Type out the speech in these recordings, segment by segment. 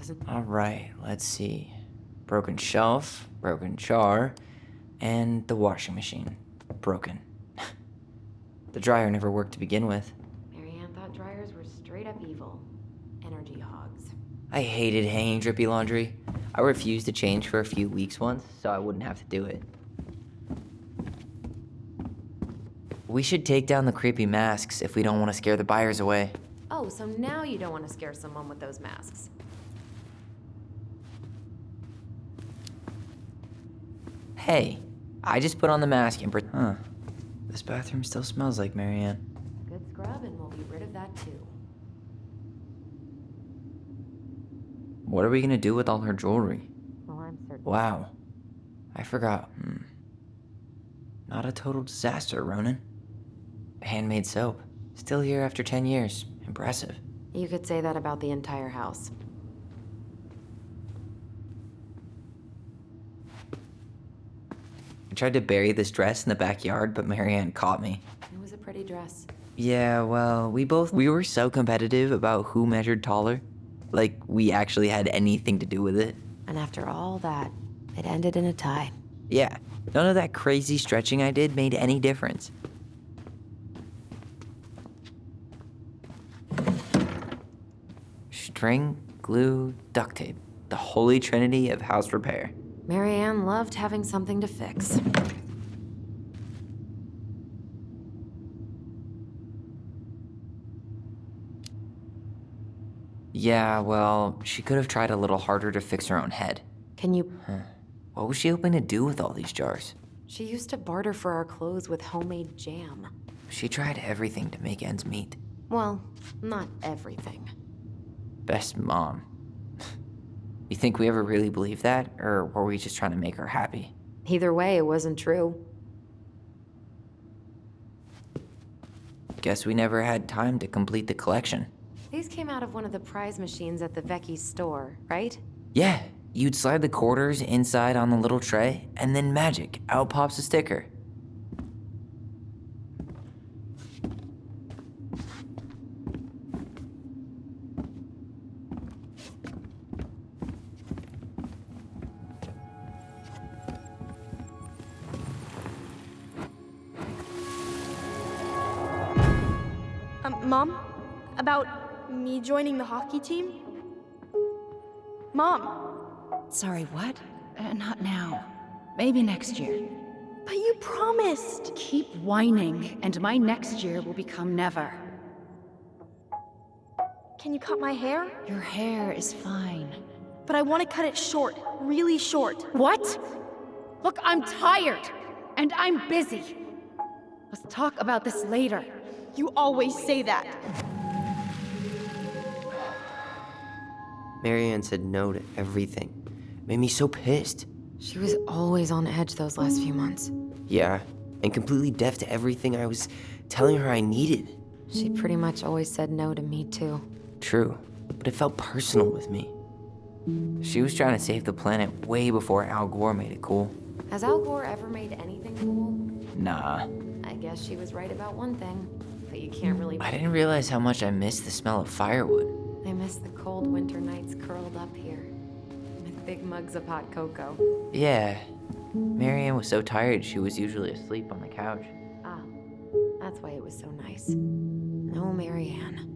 doesn't... Alright, let's see. Broken shelf, broken jar, and the washing machine. Broken. The dryer never worked to begin with. Marianne thought dryers were straight up evil. Energy hogs. I hated hanging drippy laundry. I refused to change for a few weeks once, so I wouldn't have to do it. We should take down the creepy masks if we don't want to scare the buyers away. Oh, so now you don't want to scare someone with those masks. Hey, I just put on the mask and Huh. This bathroom still smells like Marianne. Good scrub and we'll be rid of that too. What are we gonna do with all her jewelry? Well, I'm certain. Wow. I forgot. Not a total disaster, Ronan. Handmade soap. Still here after 10 years. Impressive. You could say that about the entire house. I tried to bury this dress in the backyard, but Marianne caught me. It was a pretty dress. Yeah, well, we were so competitive about who measured taller. Like, we actually had anything to do with it. And after all that, it ended in a tie. Yeah, none of that crazy stretching I did made any difference. String, glue, duct tape. The holy trinity of house repair. Marianne loved having something to fix. Yeah, well, she could have tried a little harder to fix her own head. Can you... What was she hoping to do with all these jars? She used to barter for our clothes with homemade jam. She tried everything to make ends meet. Well, not everything. Best mom. You think we ever really believed that, or were we just trying to make her happy? Either way, it wasn't true. Guess we never had time to complete the collection. These came out of one of the prize machines at the Vecchi's store, right? Yeah, you'd slide the quarters inside on the little tray, and then magic, out pops a sticker. Mom? About me joining the hockey team? Mom! Sorry, what? Not now. Maybe next year. But you promised! Keep whining, and my next year will become never. Can you cut my hair? Your hair is fine. But I want to cut it short, really short. What? Look, I'm tired, and I'm busy. Let's talk about this later. You always say that. Marianne said no to everything. Made me so pissed. She was always on edge those last few months. Yeah, and completely deaf to everything I was telling her I needed. She pretty much always said no to me, too. True, but it felt personal with me. She was trying to save the planet way before Al Gore made it cool. Has Al Gore ever made anything cool? Nah. I guess she was right about one thing, but you can't really... I didn't realize how much I missed the smell of firewood. I miss the cold winter nights curled up here, with big mugs of hot cocoa. Yeah. Marianne was so tired she was usually asleep on the couch. Ah, that's why it was so nice. No Marianne.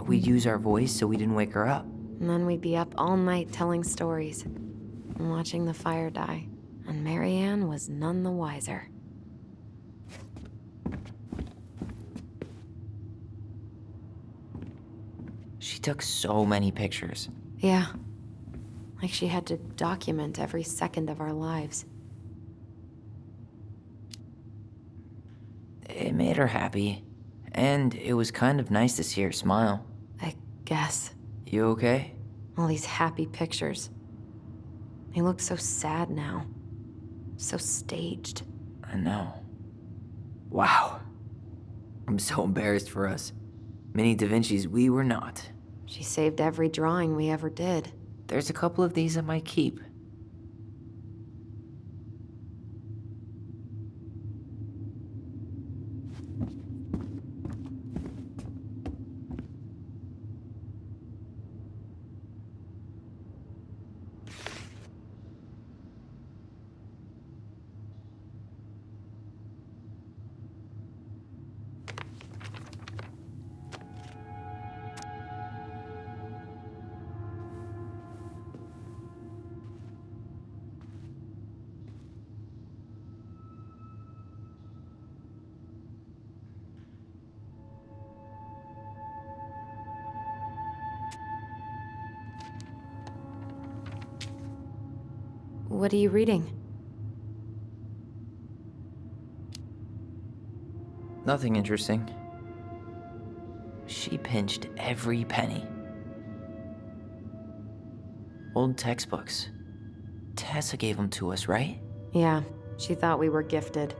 We'd use our voice so we didn't wake her up. And then we'd be up all night telling stories and watching the fire die. And Marianne was none the wiser. She took so many pictures. Yeah. Like she had to document every second of our lives. It made her happy. And it was kind of nice to see her smile. I guess. You okay? All these happy pictures. They look so sad now. So staged. I know. Wow. I'm so embarrassed for us. Mini Da Vinci's we were not. She saved every drawing we ever did. There's a couple of these I might keep. What are you reading? Nothing interesting. She pinched every penny. Old textbooks. Tessa gave them to us, right? Yeah, she thought we were gifted.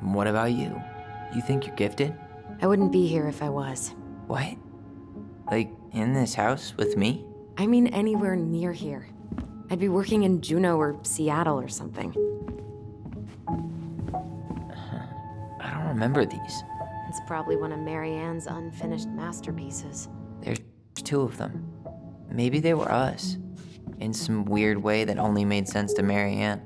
What about you? You think you're gifted? I wouldn't be here if I was. What? Like, in this house with me? I mean anywhere near here. I'd be working in Juneau or Seattle or something. I don't remember these. It's probably one of Marianne's unfinished masterpieces. There's 2 of them. Maybe they were us. In some weird way that only made sense to Marianne.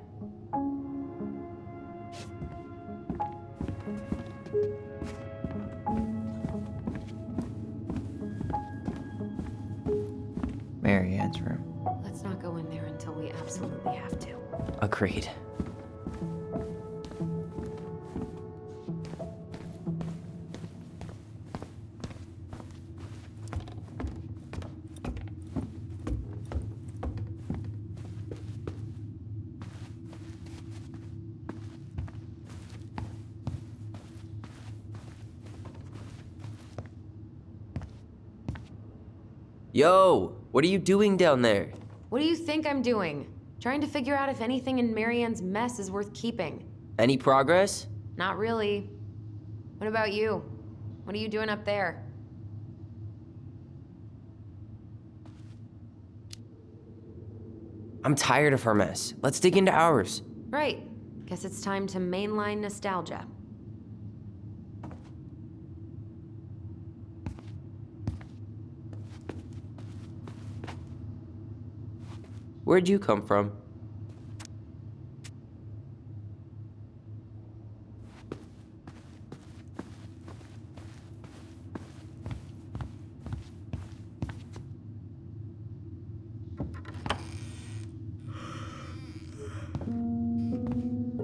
Marianne's room. Let's not go in there until we absolutely have to. Agreed. Yo, what are you doing down there? What do you think I'm doing? Trying to figure out if anything in Marianne's mess is worth keeping. Any progress? Not really. What about you? What are you doing up there? I'm tired of her mess. Let's dig into ours. Right. Guess it's time to mainline nostalgia. Where'd you come from?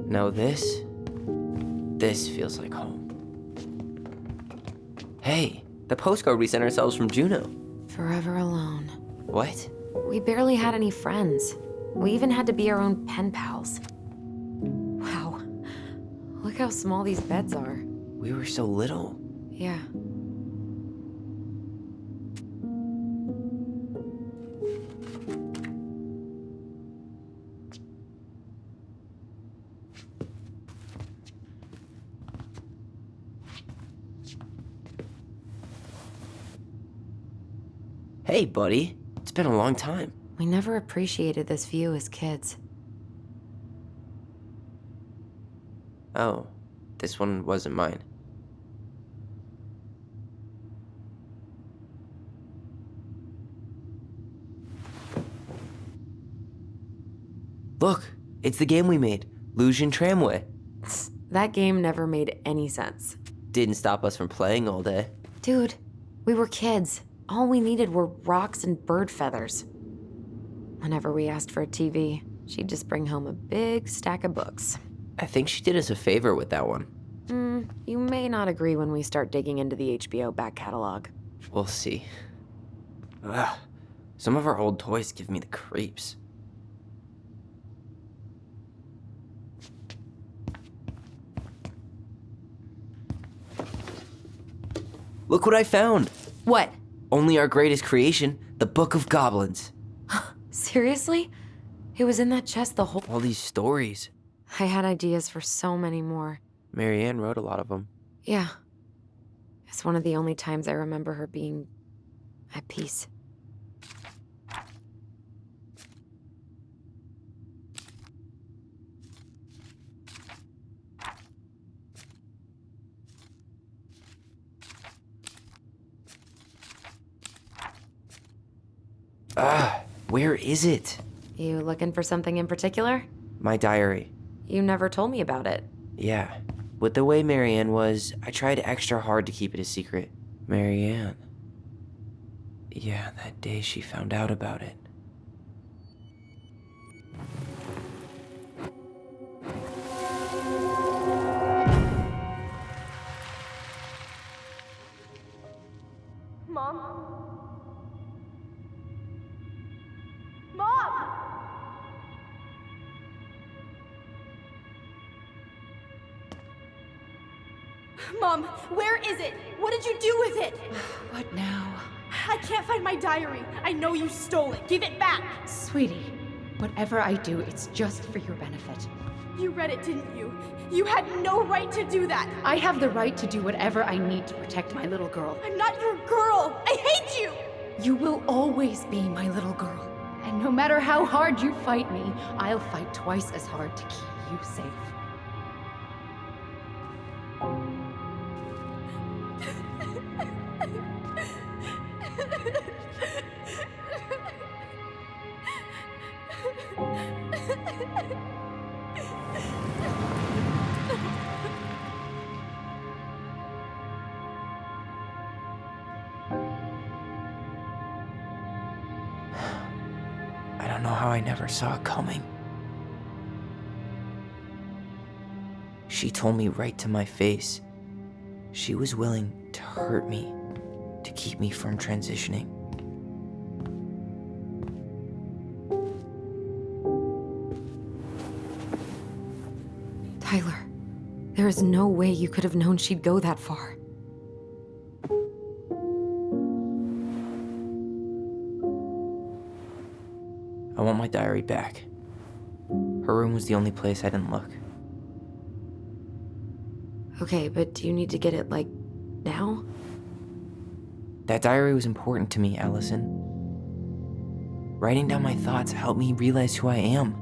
Now this feels like home. Hey, the postcard we sent ourselves from Juneau. Forever alone. What? We barely had any friends. We even had to be our own pen pals. Wow. Look how small these beds are. We were so little. Yeah. Hey, buddy. It's been a long time. We never appreciated this view as kids. Oh, this one wasn't mine. Look, it's the game we made, Lusion Tramway. That game never made any sense. Didn't stop us from playing all day. Dude, we were kids. All we needed were rocks and bird feathers. Whenever we asked for a TV, she'd just bring home a big stack of books. I think she did us a favor with that one. You may not agree when we start digging into the HBO back catalog. We'll see. Ugh, some of our old toys give me the creeps. Look what I found! What? Only our greatest creation, the Book of Goblins. Seriously? It was in that chest the whole... All these stories. I had ideas for so many more. Marianne wrote a lot of them. Yeah. It's one of the only times I remember her being at peace. Where is it? You looking for something in particular? My diary. You never told me about it. Yeah. With the way Marianne was, I tried extra hard to keep it a secret. Marianne. Yeah, that day she found out about it. Mom, where is it? What did you do with it? What now? I can't find my diary. I know you stole it. Give it back. Sweetie, whatever I do, it's just for your benefit. You read it, didn't you? You had no right to do that. I have the right to do whatever I need to protect my little girl. I'm not your girl. I hate you. You will always be my little girl. And no matter how hard you fight me, I'll fight twice as hard to keep you safe. I don't know how I never saw it coming. She told me right to my face. She was willing to hurt me to keep me from transitioning. Tyler, there is no way you could have known she'd go that far. I want my diary back. Her room was the only place I didn't look. Okay, but do you need to get it, like, now? That diary was important to me, Allison. Writing down my thoughts helped me realize who I am.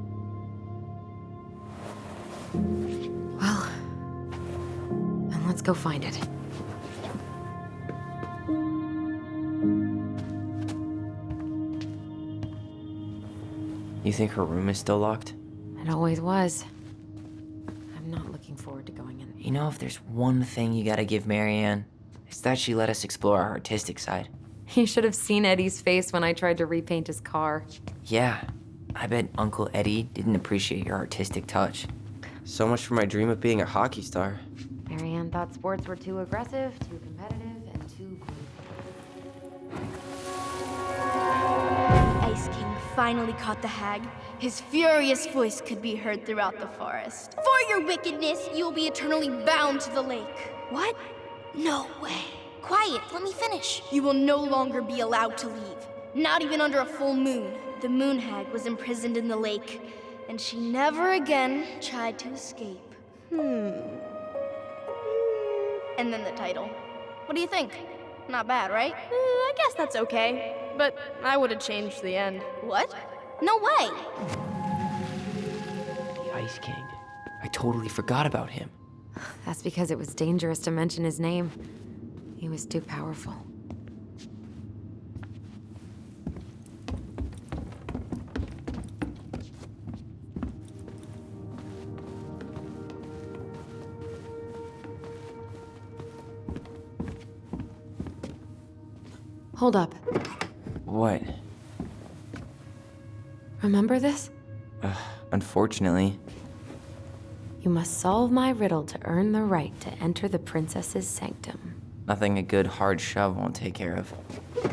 Well, then let's go find it. You think her room is still locked? It always was. I'm not looking forward to going in. You know, if there's one thing you gotta give Marianne, it's that she let us explore our artistic side. You should have seen Eddie's face when I tried to repaint his car. Yeah, I bet Uncle Eddie didn't appreciate your artistic touch. So much for my dream of being a hockey star. Marianne thought sports were too aggressive, too competitive, and too gritty. Ice King finally caught the hag. His furious voice could be heard throughout the forest. For your wickedness, you will be eternally bound to the lake. What? No way. Quiet, let me finish. You will no longer be allowed to leave. Not even under a full moon. The moon hag was imprisoned in the lake, and she never again tried to escape. And then the title. What do you think? Not bad, right? I guess that's okay. But I would have changed the end. What? No way! The Ice King. I totally forgot about him. That's because it was dangerous to mention his name. He was too powerful. Hold up. What? Remember this? Unfortunately. You must solve my riddle to earn the right to enter the princess's sanctum. Nothing a good hard shove won't take care of.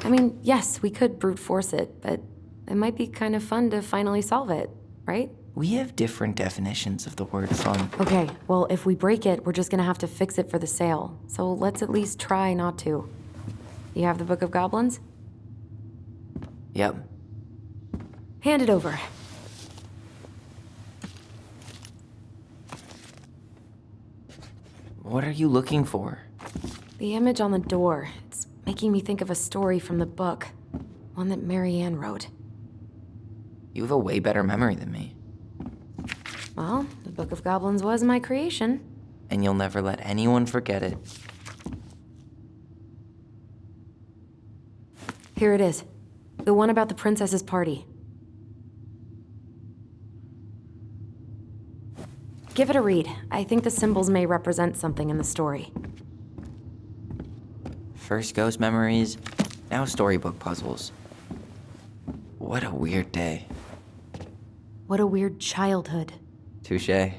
I mean, yes, we could brute force it, but it might be kind of fun to finally solve it, right? We have different definitions of the word fun. Okay, well, if we break it, we're just gonna have to fix it for the sale. So let's at least try not to. You have the Book of Goblins? Yep. Hand it over. What are you looking for? The image on the door. It's making me think of a story from the book. One that Marianne wrote. You have a way better memory than me. Well, the Book of Goblins was my creation. And you'll never let anyone forget it. Here it is. The one about the princess's party. Give it a read. I think the symbols may represent something in the story. First ghost memories, now storybook puzzles. What a weird day. What a weird childhood. Touché.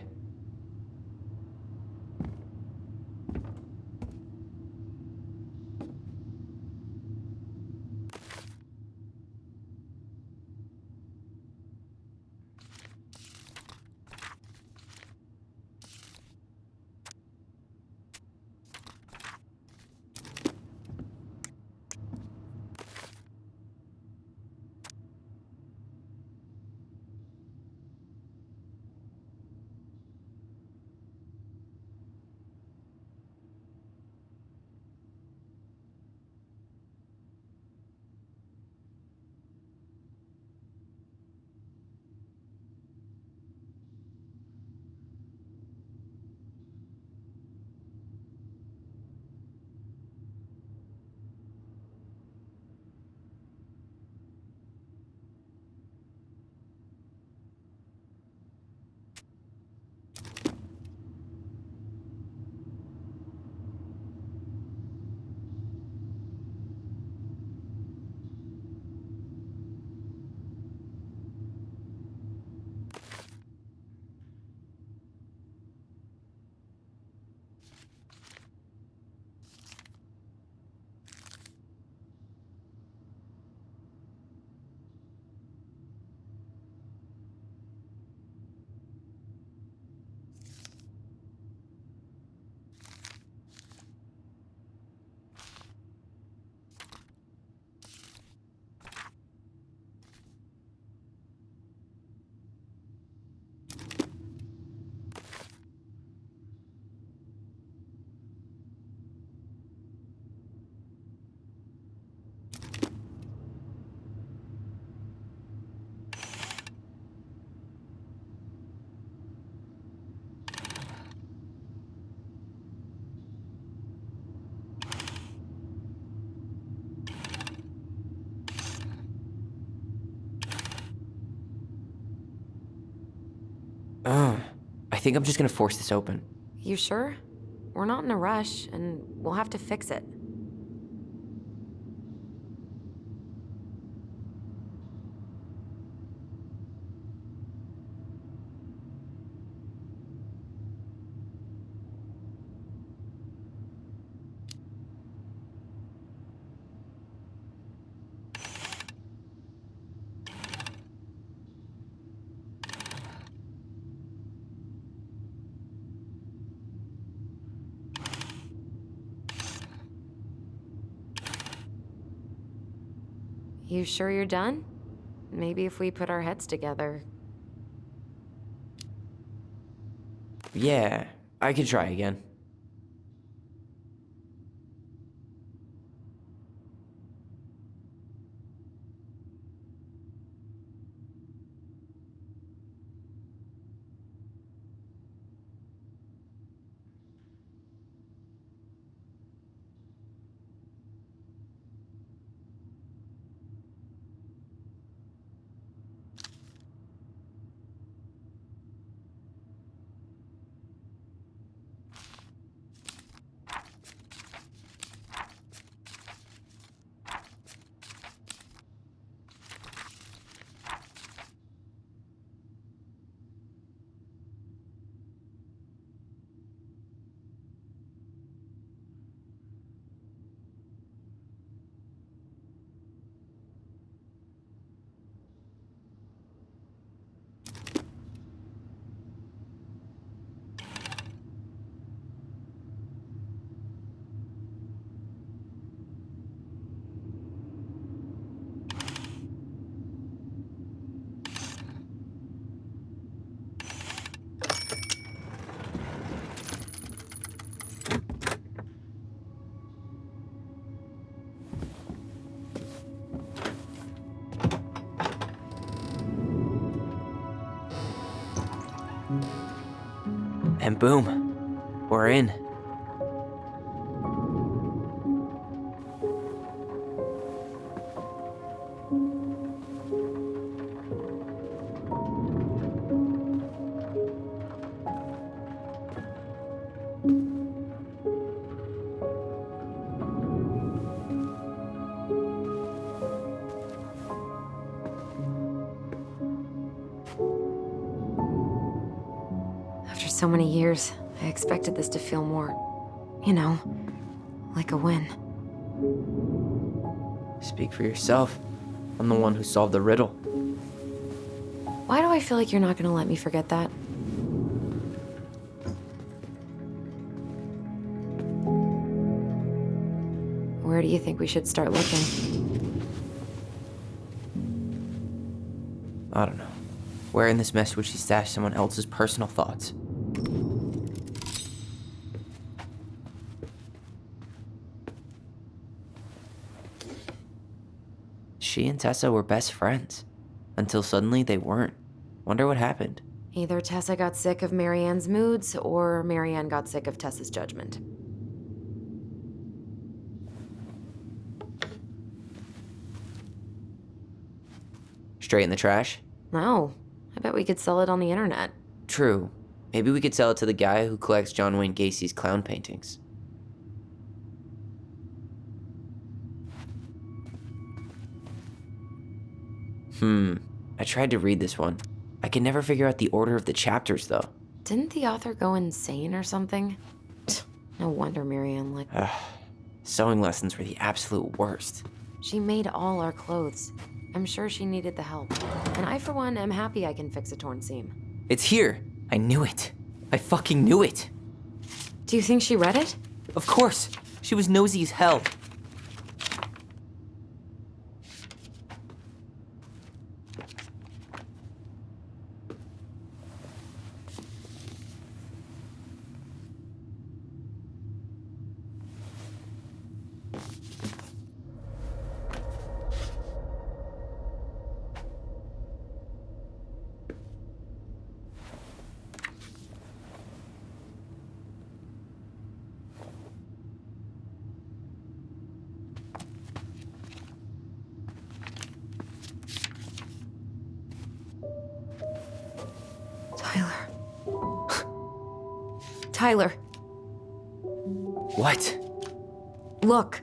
I think I'm just gonna force this open. You sure? We're not in a rush, and we'll have to fix it. You sure you're done? Maybe if we put our heads together. Yeah, I could try again. And boom, we're in. After so many years, I expected this to feel more, you know, like a win. Speak for yourself. I'm the one who solved the riddle. Why do I feel like you're not gonna let me forget that? Where do you think we should start looking? I don't know. Where in this mess would she stash someone else's personal thoughts? She and Tessa were best friends. Until suddenly they weren't. Wonder what happened. Either Tessa got sick of Marianne's moods, or Marianne got sick of Tessa's judgment. Straight in the trash? No, I bet we could sell it on the internet. True. Maybe we could sell it to the guy who collects John Wayne Gacy's clown paintings. I tried to read this one. I can never figure out the order of the chapters, though. Didn't the author go insane or something? No wonder Marianne liked it. Sewing lessons were the absolute worst. She made all our clothes. I'm sure she needed the help. And I, for one, am happy I can fix a torn seam. It's here. I knew it. I fucking knew it. Do you think she read it? Of course. She was nosy as hell. Tyler, What? look.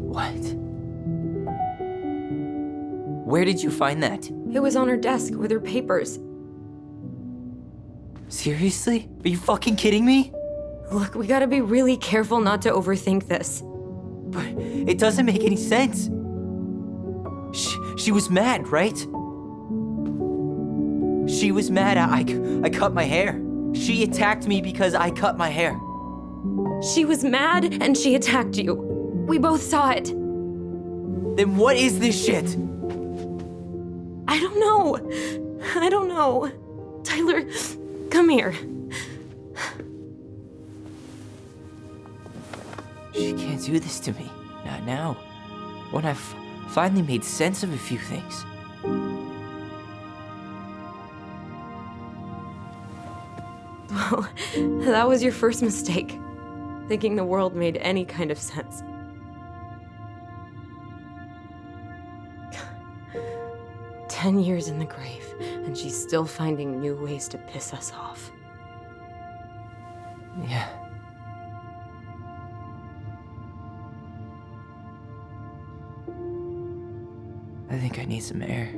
What? Where did you find that? It was on her desk with her papers. Seriously? Are you fucking kidding me? Look, we gotta be really careful not to overthink this. But it doesn't make any sense. She was mad, right? She was mad I cut my hair. She attacked me because I cut my hair. She was mad and she attacked you. We both saw it. Then what is this shit? I don't know. I don't know. Tyler, come here. She can't do this to me. Not now. When I've finally made sense of a few things. Well, that was your first mistake. Thinking the world made any kind of sense. "10 years in the grave, and she's still finding new ways to piss us off." Yeah. I think I need some air.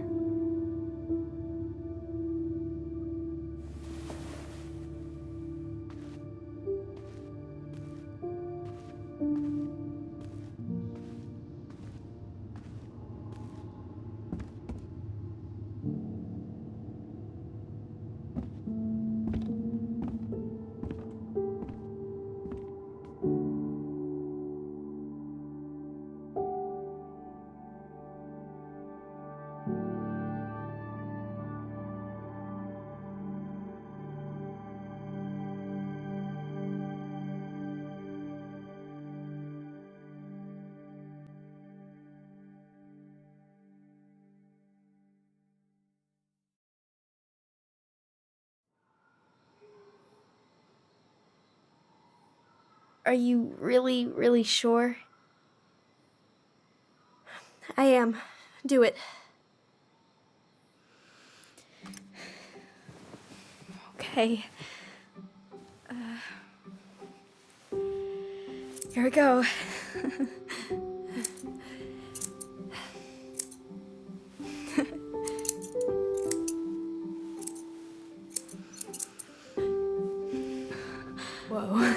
Are you really, really sure? I am. Do it. Okay. Here we go. Whoa.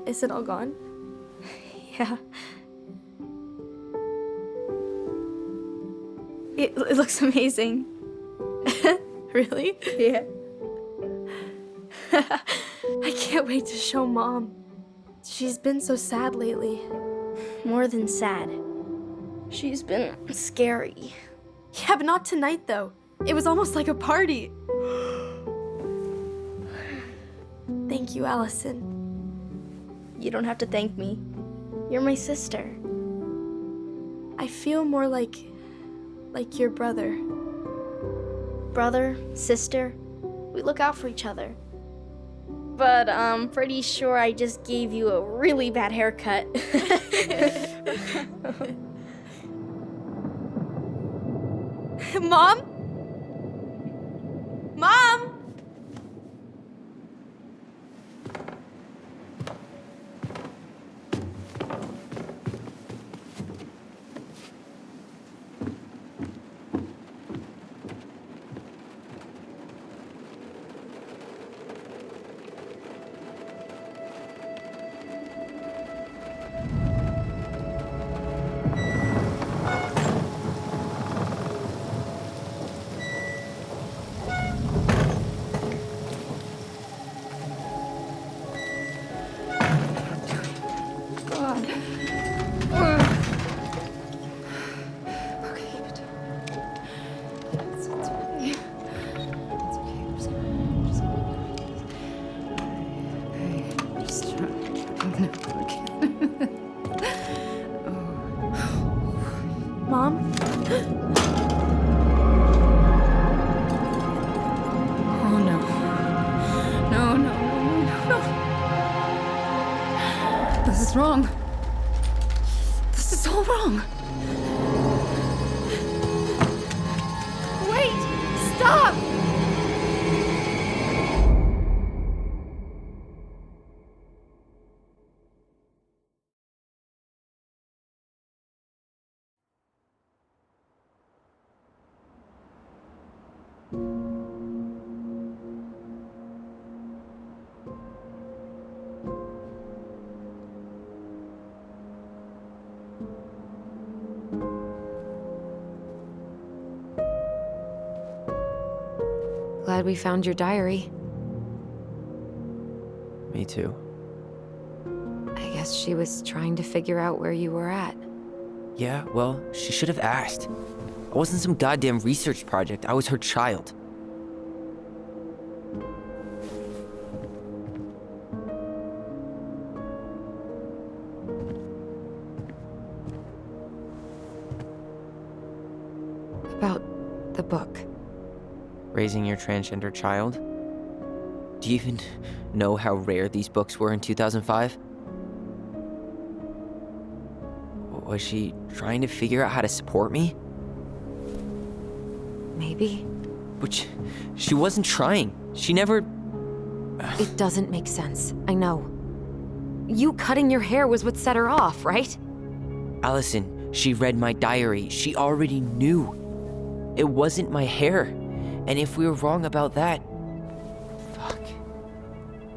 Is it all gone? Yeah. It looks amazing. Really? Yeah. I can't wait to show Mom. She's been so sad lately. More than sad. She's been scary. Yeah, but not tonight, though. It was almost like a party. Thank you, Allison. You don't have to thank me. You're my sister. I feel more like your brother. Brother, sister, we look out for each other. But I'm pretty sure I just gave you a really bad haircut. Mom? Mom? Mom? Oh no. No, no, no, no, no. This is wrong. wrong? Wait! Stop! Glad we found your diary. Me too. I guess she was trying to figure out where you were at. Yeah, well, she should have asked. I wasn't some goddamn research project. I was her child. About the book. Raising your transgender child? Do you even know how rare these books were in 2005? Was she trying to figure out how to support me? Maybe. Which, she wasn't trying. She never... It doesn't make sense. I know. You cutting your hair was what set her off, right? Allison, she read my diary. She already knew. It wasn't my hair. And if we were wrong about that... Fuck.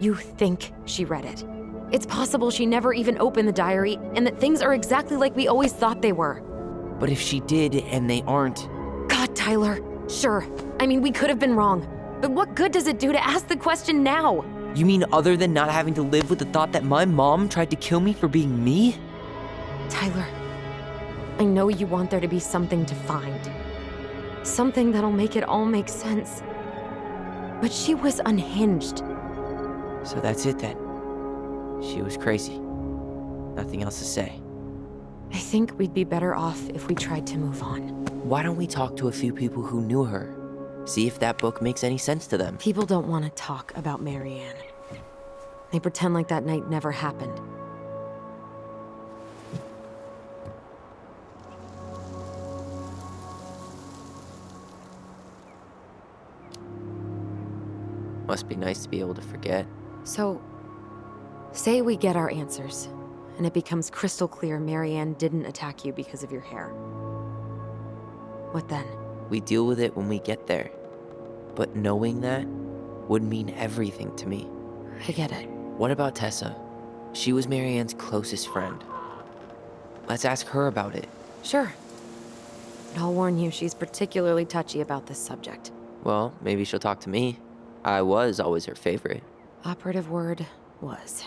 You think she read it. It's possible she never even opened the diary, and that things are exactly like we always thought they were. But if she did, and they aren't... God, Tyler. Sure. I mean, we could have been wrong. But what good does it do to ask the question now? You mean other than not having to live with the thought that my mom tried to kill me for being me? Tyler, I know you want there to be something to find. Something that'll make it all make sense. But she was unhinged. So that's it then. She was crazy. Nothing else to say. I think we'd be better off if we tried to move on. Why don't we talk to a few people who knew her? See if that book makes any sense to them. People don't want to talk about Marianne. They pretend like that night never happened. Must be nice to be able to forget. So, say we get our answers, and it becomes crystal clear Marianne didn't attack you because of your hair. What then? We deal with it when we get there. But knowing that would mean everything to me. I get it. What about Tessa? She was Marianne's closest friend. Let's ask her about it. Sure. But I'll warn you, she's particularly touchy about this subject. Well, maybe she'll talk to me. I was always her favorite. Operative word was.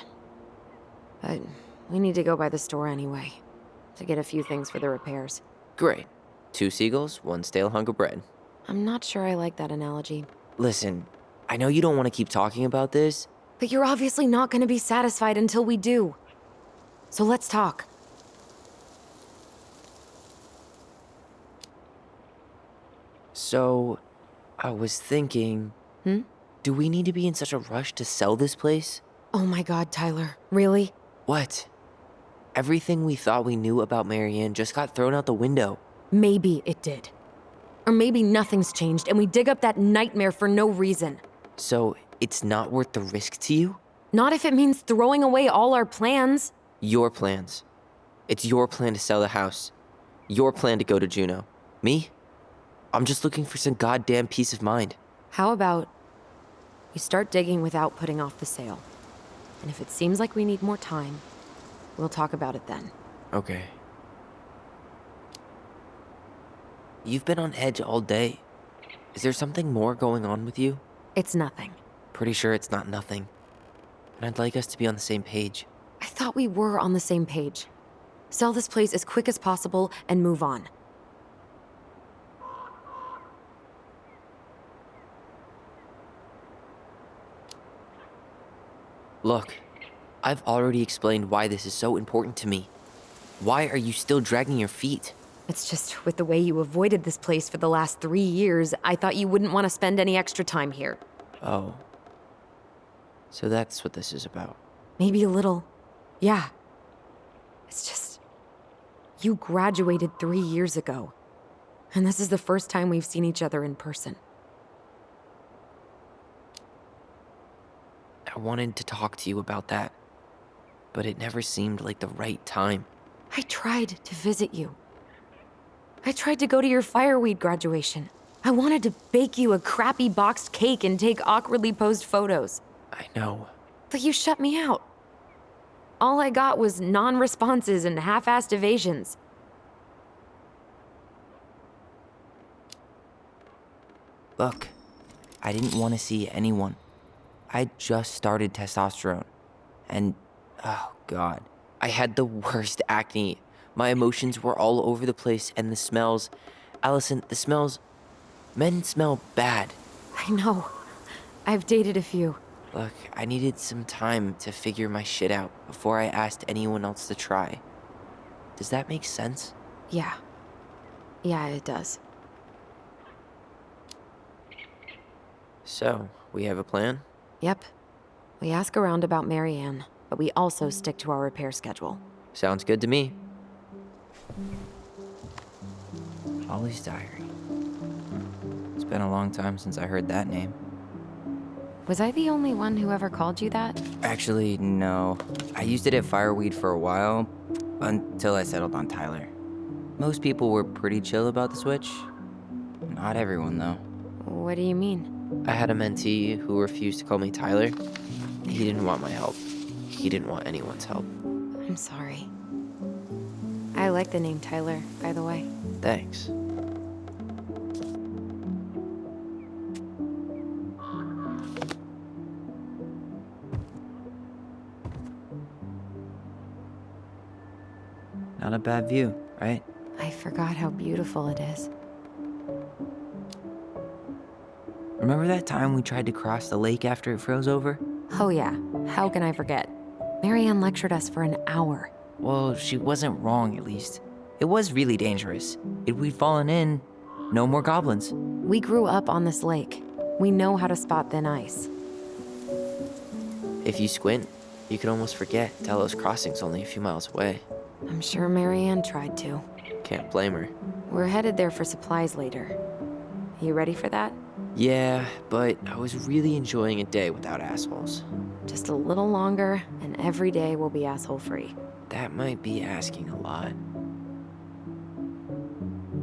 But we need to go by the store anyway, to get a few things for the repairs. Great. 2 seagulls, 1 stale hunk of bread. I'm not sure I like that analogy. Listen, I know you don't want to keep talking about this. But you're obviously not going to be satisfied until we do. So let's talk. So, I was thinking... Do we need to be in such a rush to sell this place? Oh my god, Tyler. Really? What? Everything we thought we knew about Marianne just got thrown out the window. Maybe it did. Or maybe nothing's changed and we dig up that nightmare for no reason. So, it's not worth the risk to you? Not if it means throwing away all our plans. Your plans. It's your plan to sell the house. Your plan to go to Juneau. Me? I'm just looking for some goddamn peace of mind. How about we start digging without putting off the sale? And if it seems like we need more time, we'll talk about it then. Okay. You've been on edge all day. Is there something more going on with you? It's nothing. Pretty sure it's not nothing. And I'd like us to be on the same page. I thought we were on the same page. Sell this place as quick as possible and move on. Look, I've already explained why this is so important to me. Why are you still dragging your feet? It's just with the way you avoided this place for the last 3 years, I thought you wouldn't want to spend any extra time here. Oh. So that's what this is about. Maybe a little. Yeah. It's just... You graduated 3 years ago. And this is the first time we've seen each other in person. I wanted to talk to you about that, but it never seemed like the right time. I tried to visit you. I tried to go to your fireweed graduation. I wanted to bake you a crappy boxed cake and take awkwardly posed photos. I know. But you shut me out. All I got was non-responses and half-assed evasions. Look, I didn't want to see anyone. I just started testosterone. And, oh God, I had the worst acne. My emotions were all over the place, and the smells. Allison, the smells. Men smell bad. I know. I've dated a few. Look, I needed some time to figure my shit out before I asked anyone else to try. Does that make sense? Yeah. Yeah, it does. So, we have a plan? Yep. We ask around about Marianne, but we also stick to our repair schedule. Sounds good to me. Holly's diary. It's been a long time since I heard that name. Was I the only one who ever called you that? Actually, no. I used it at Fireweed for a while, until I settled on Tyler. Most people were pretty chill about the switch. Not everyone, though. What do you mean? I had a mentee who refused to call me Tyler. He didn't want my help. He didn't want anyone's help. I'm sorry. I like the name Tyler, by the way. Thanks. Not a bad view, right? I forgot how beautiful it is. Remember that time we tried to cross the lake after it froze over? Oh yeah, how can I forget? Marianne lectured us for an hour. Well, she wasn't wrong, at least. It was really dangerous. If we'd fallen in, no more goblins. We grew up on this lake. We know how to spot thin ice. If you squint, you can almost forget Delos Crossing's only a few miles away. I'm sure Marianne tried to. Can't blame her. We're headed there for supplies later. You ready for that? Yeah, but I was really enjoying a day without assholes. Just a little longer, and every day will be asshole-free. That might be asking a lot.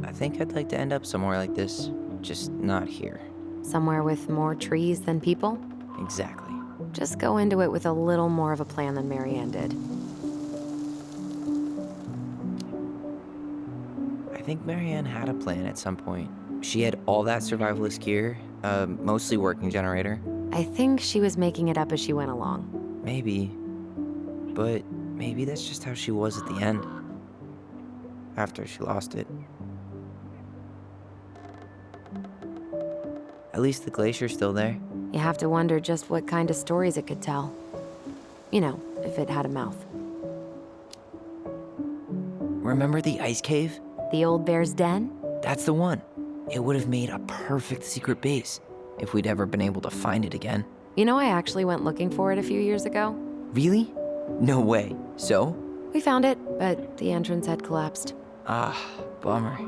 I think I'd like to end up somewhere like this, just not here. Somewhere with more trees than people? Exactly. Just go into it with a little more of a plan than Marianne did. I think Marianne had a plan at some point. She had all that survivalist gear, mostly working generator. I think she was making it up as she went along. Maybe. But maybe that's just how she was at the end. After she lost it. At least the glacier's still there. You have to wonder just what kind of stories it could tell. You know, if it had a mouth. Remember the ice cave? The old bear's den? That's the one. It would have made a perfect secret base if we'd ever been able to find it again. You know, I actually went looking for it a few years ago. Really? No way. So? We found it, but the entrance had collapsed. Ah, bummer.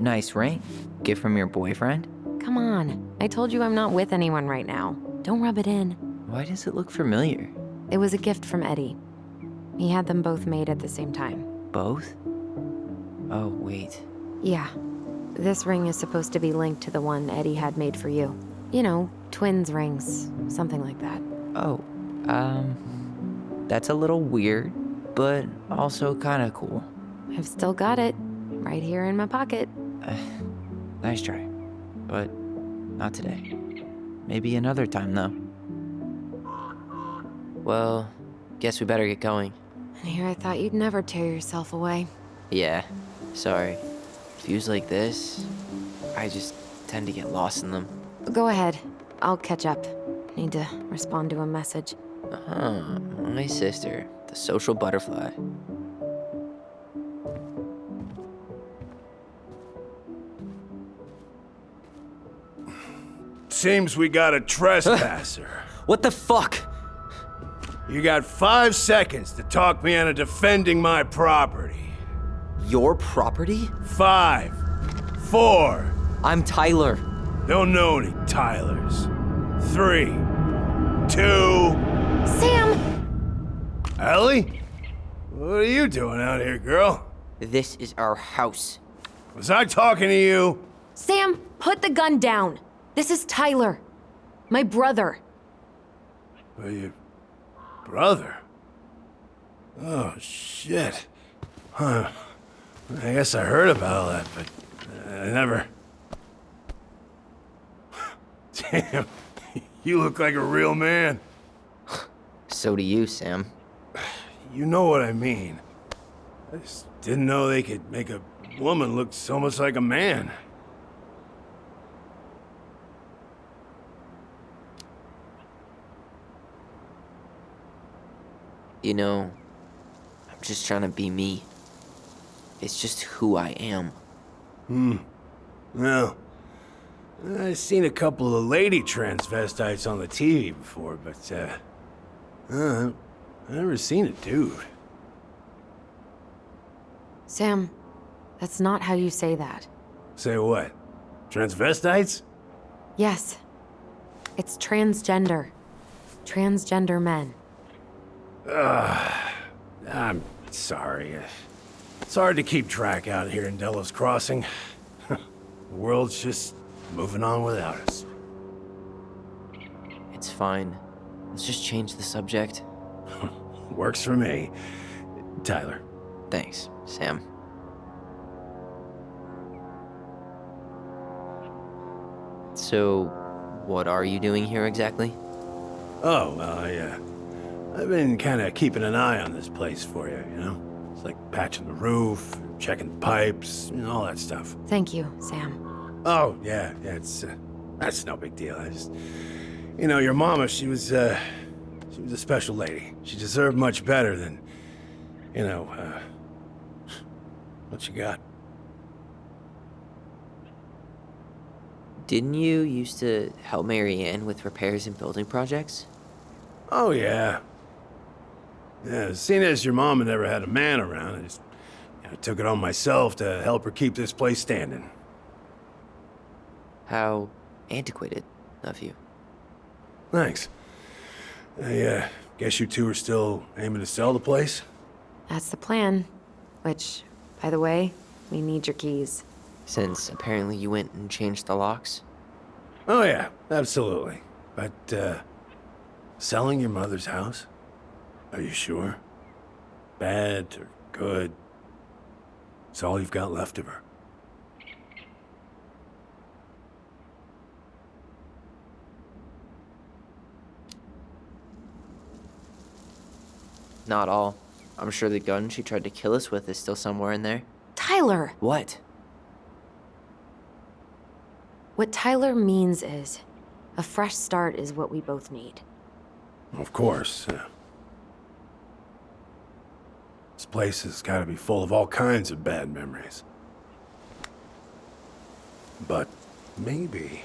Nice ring. Gift from your boyfriend? Come on. I told you I'm not with anyone right now. Don't rub it in. Why does it look familiar? It was a gift from Eddie. He had them both made at the same time. Both? Oh, wait. Yeah. This ring is supposed to be linked to the one Eddie had made for you. You know, twins rings, something like that. Oh, that's a little weird, but also kind of cool. I've still got it, right here in my pocket. Nice try, but not today. Maybe another time, though. Well, guess we better get going. And here I thought you'd never tear yourself away. Yeah, sorry. Views like this, I just tend to get lost in them. Go ahead. I'll catch up. Need to respond to a message. My sister, the social butterfly. seems we got a trespasser. What the fuck? You got 5 seconds to talk me into defending my property. Your property? 5, 4. I'm Tyler. Don't know any Tylers. 3, 2. Sam! Ellie? What are you doing out here, girl? This is our house. Was I talking to you? Sam, put the gun down. This is Tyler. My brother. Well, your brother? Oh, shit. Huh. I guess I heard about all that, but I never... Damn, you look like a real man. So do you, Sam. You know what I mean. I just didn't know they could make a woman look so much like a man. You know, I'm just trying to be me. It's just who I am. Well, I've seen a couple of lady transvestites on the TV before, but, I've never seen a dude. Sam, that's not how you say that. Say what? Transvestites? Yes. It's transgender. Transgender men. I'm sorry. It's hard to keep track out here in Delos Crossing. The world's just moving on without us. It's fine. Let's just change the subject. Works for me. Tyler. Thanks, Sam. So, what are you doing here exactly? Oh, well, I've been kind of keeping an eye on this place for you, you know? It's like patching the roof, checking the pipes, you know, all that stuff. Thank you, Sam. Oh, yeah, that's no big deal. I just, you know, your mama, she was a special lady. She deserved much better than, you know, what you got. Didn't you used to help Mary Ann with repairs and building projects? Oh, yeah. Yeah, seeing as your mama never had a man around, I just took it on myself to help her keep this place standing. How antiquated of you. Thanks. I guess you two are still aiming to sell the place? That's the plan. Which, by the way, we need your keys. Since apparently you went and changed the locks? Oh, yeah, absolutely. But, selling your mother's house? Are you sure? Bad or good? It's all you've got left of her. Not all. I'm sure the gun she tried to kill us with is still somewhere in there. Tyler! What? What Tyler means is, a fresh start is what we both need. Of course. This place has got to be full of all kinds of bad memories. But maybe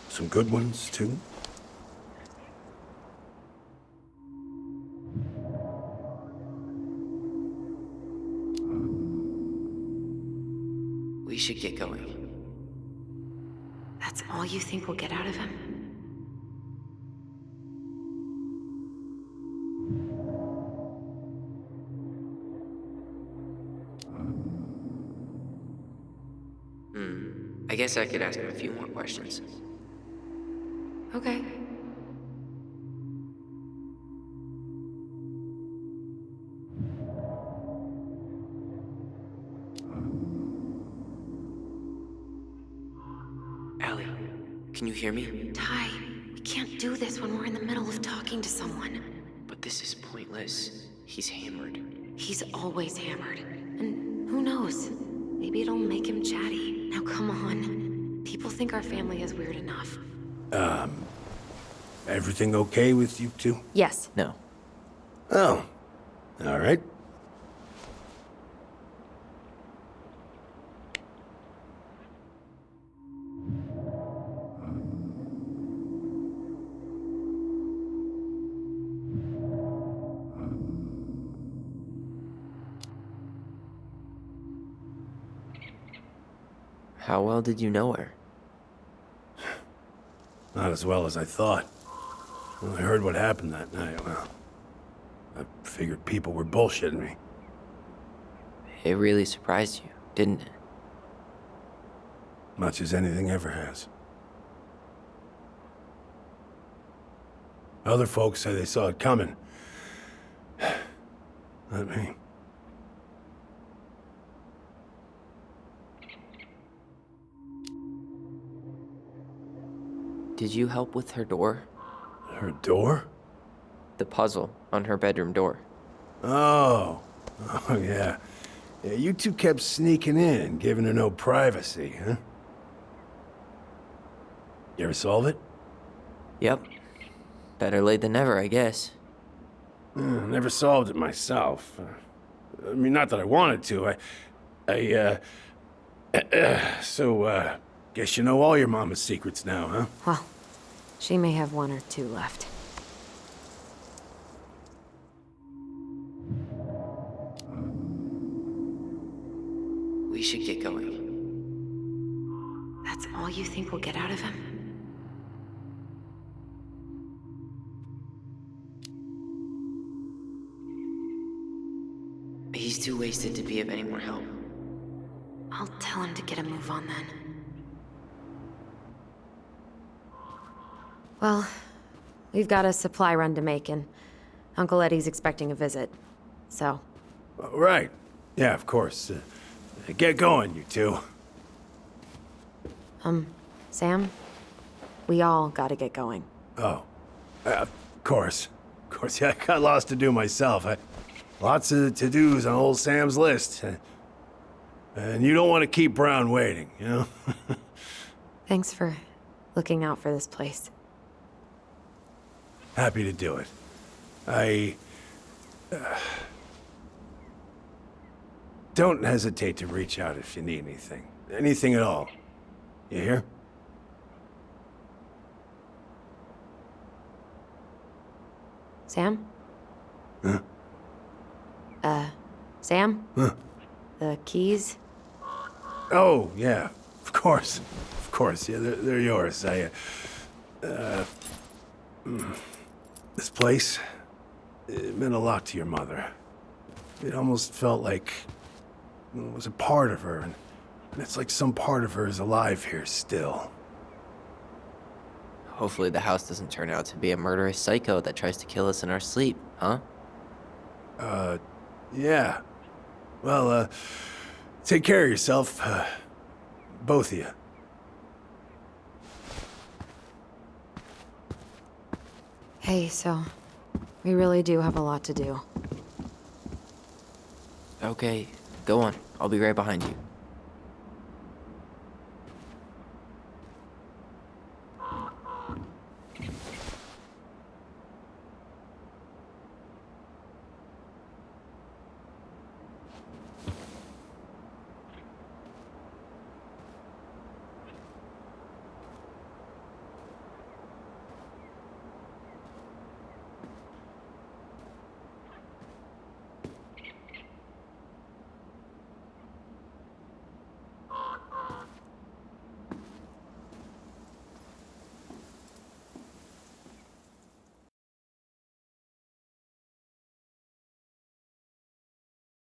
some good ones, too? We should get going. That's all you think we'll get out of him? I guess I could ask him a few more questions. Okay. Allie, can you hear me? Ty, we can't do this when we're in the middle of talking to someone. But this is pointless. He's hammered. He's always hammered. And who knows? Maybe it'll make him chatty. Now come on. People think our family is weird enough. Everything okay with you two? Yes. No. Oh, all right. How well did you know her? Not as well as I thought. When I heard what happened that night, well, I figured people were bullshitting me. It really surprised you, didn't it? Much as anything ever has. Other folks say they saw it coming. Not me. Did you help with her door? Her door? The puzzle on her bedroom door. Oh. Oh, yeah. Yeah, you two kept sneaking in, giving her no privacy, huh? You ever solve it? Yep. Better late than never, I guess. Never solved it myself. I mean, not that I wanted to. So, guess you know all your mama's secrets now, huh? Well, she may have one or two left. We should get going. That's all you think we'll get out of him? He's too wasted to be of any more help. I'll tell him to get a move on then. Well, we've got a supply run to make, and Uncle Eddie's expecting a visit. So, Right. Yeah, of course. Get going, you two. Sam, we all gotta get going. Oh. Of course. Of course, yeah, I got lots to do myself. Lots of to-dos on old Sam's list. And you don't want to keep Brown waiting, you know? Thanks for looking out for this place. Happy to do it. Don't hesitate to reach out if you need anything. Anything at all. You hear? Sam? Huh? Sam? Huh? The keys? Oh, yeah. Of course. Of course. Yeah, they're yours. This place, it meant a lot to your mother. It almost felt like it was a part of her, and it's like some part of her is alive here still. Hopefully the house doesn't turn out to be a murderous psycho that tries to kill us in our sleep, huh? Yeah. Well, take care of yourself, both of you. Hey, so we really do have a lot to do. Okay, go on. I'll be right behind you.